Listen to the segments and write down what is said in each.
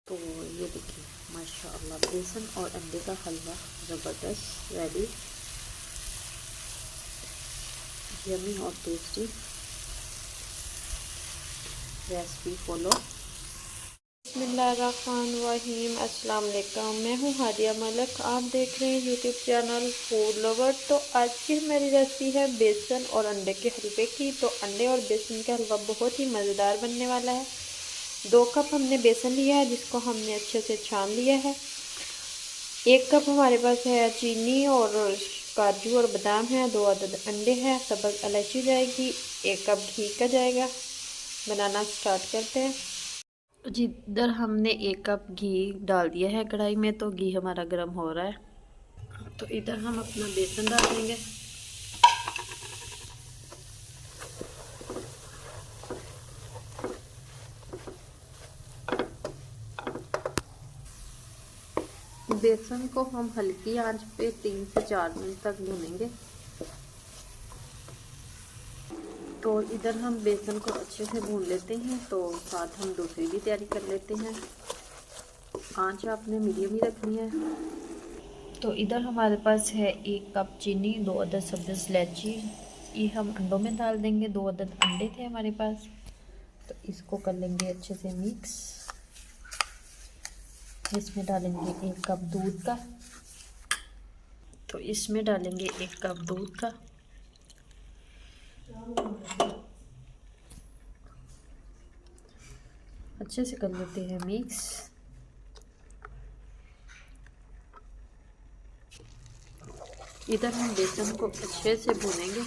तो ये देखिए माशाअल्लाह बेसन और अंडे का हलवा ज़बरदस्त रेडी, यमी और टेस्टी। Recipe follow. बिस्मिल्लाहिर्रहमानिर्रहीम। अस्सलाम वालेकुम, मैं हूँ हादिया मलिक, आप देख रहे हैं यूट्यूब चैनल फूड लवर। तो आज की हमारी रेसिपी है बेसन और अंडे के हलवे की। तो अंडे और बेसन का हलवा बहुत ही मज़ेदार बनने वाला है। 2 कप हमने बेसन लिया है जिसको हमने अच्छे से छान लिया है। 1 कप हमारे पास है चीनी और काजू और बादाम है। 2 अदद अंडे हैं, सब्ज़ इलायची जाएगी, 1 कप घी का जाएगा। बनाना स्टार्ट करते हैं। जिधर हमने 1 कप घी डाल दिया है कढ़ाई में, तो घी हमारा गर्म हो रहा है। तो इधर हम अपना बेसन डाल देंगे। बेसन को हम हल्की आंच पे 3 से 4 मिनट तक भूनेंगे। तो इधर हम बेसन को अच्छे से भून लेते हैं, तो साथ हम दूसरी भी तैयारी कर लेते हैं। आंच आपने मीडियम ही रखनी है। तो इधर हमारे पास है 1 कप चीनी, 2 अदद सब्ज़ इलायची, ये हम अंडों में डाल देंगे। 2 अदद अंडे थे हमारे पास, तो इसको कर लेंगे अच्छे से मिक्स। इसमें डालेंगे 1 कप दूध का, तो इसमें डालेंगे 1 कप दूध का। अच्छे से कर लेते हैं मिक्स। इधर हम बेसन को अच्छे से भूनेंगे।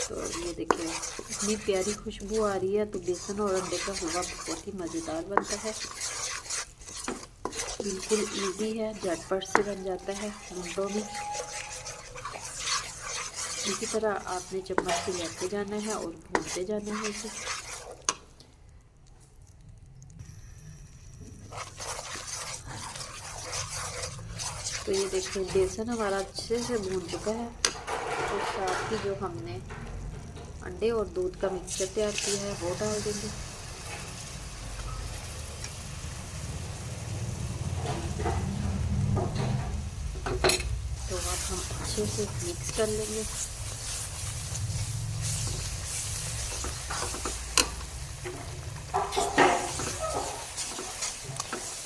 तो ये देखिए इतनी प्यारी खुशबू आ रही है। तो बेसन और अंडे का हलवा बहुत ही मज़ेदार बनता है, बिल्कुल इजी है, झटपट से बन जाता है मिनटों में। इसी तरह आपने चम्मच से लेते जाना है और भूनते जाना है इसे। तो ये देखिए बेसन हमारा अच्छे से भून चुका है। तो साथ ही जो हमने अंडे और दूध का मिक्सचर तैयार किया है वो डाल देंगे। तो अब हम अच्छे से मिक्स कर लेंगे।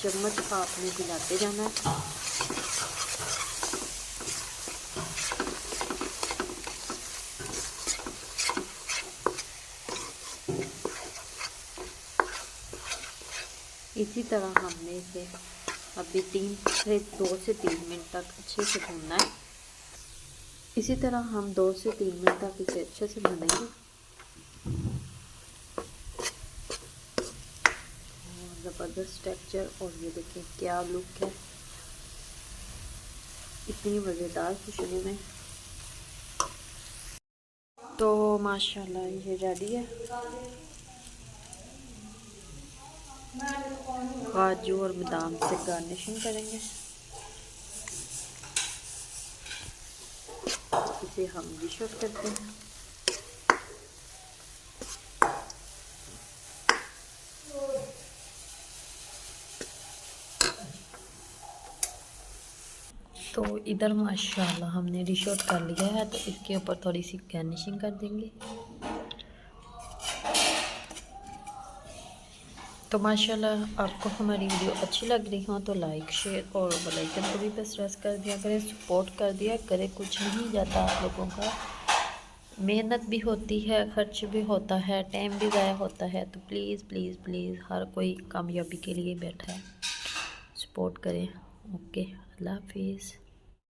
चम्मच आपने हिलाते जाना है। इसी तरह हमने इसे अभी 2 से 3 मिनट तक अच्छे से भूनना है। इसी तरह हम 2 से 3 मिनट तक इसे अच्छे से भूनेंगे। ज़बरदस्त टेक्सचर, और ये देखिए क्या लुक है, इतनी मज़ेदार खुशबू में। तो माशाल्लाह ये रेडी है। काजू और बादाम से गार्निशिंग करेंगे। इसे हम डिश आउट करते हैं। तो इधर माशाल्लाह हमने डिश आउट कर लिया है। तो इसके ऊपर थोड़ी सी गार्निशिंग कर देंगे। तो माशाल्लाह आपको हमारी वीडियो अच्छी लग रही हो तो लाइक शेयर और बेल आइकन को भी प्रेस कर दिया करें, सपोर्ट कर दिया करें। कुछ नहीं जाता आप लोगों का, मेहनत भी होती है, खर्च भी होता है, टाइम भी ज़ाया होता है। तो प्लीज़ प्लीज़ प्लीज़ हर कोई कामयाबी के लिए बैठा है, सपोर्ट करें। ओके, अल्लाह हाफिज़।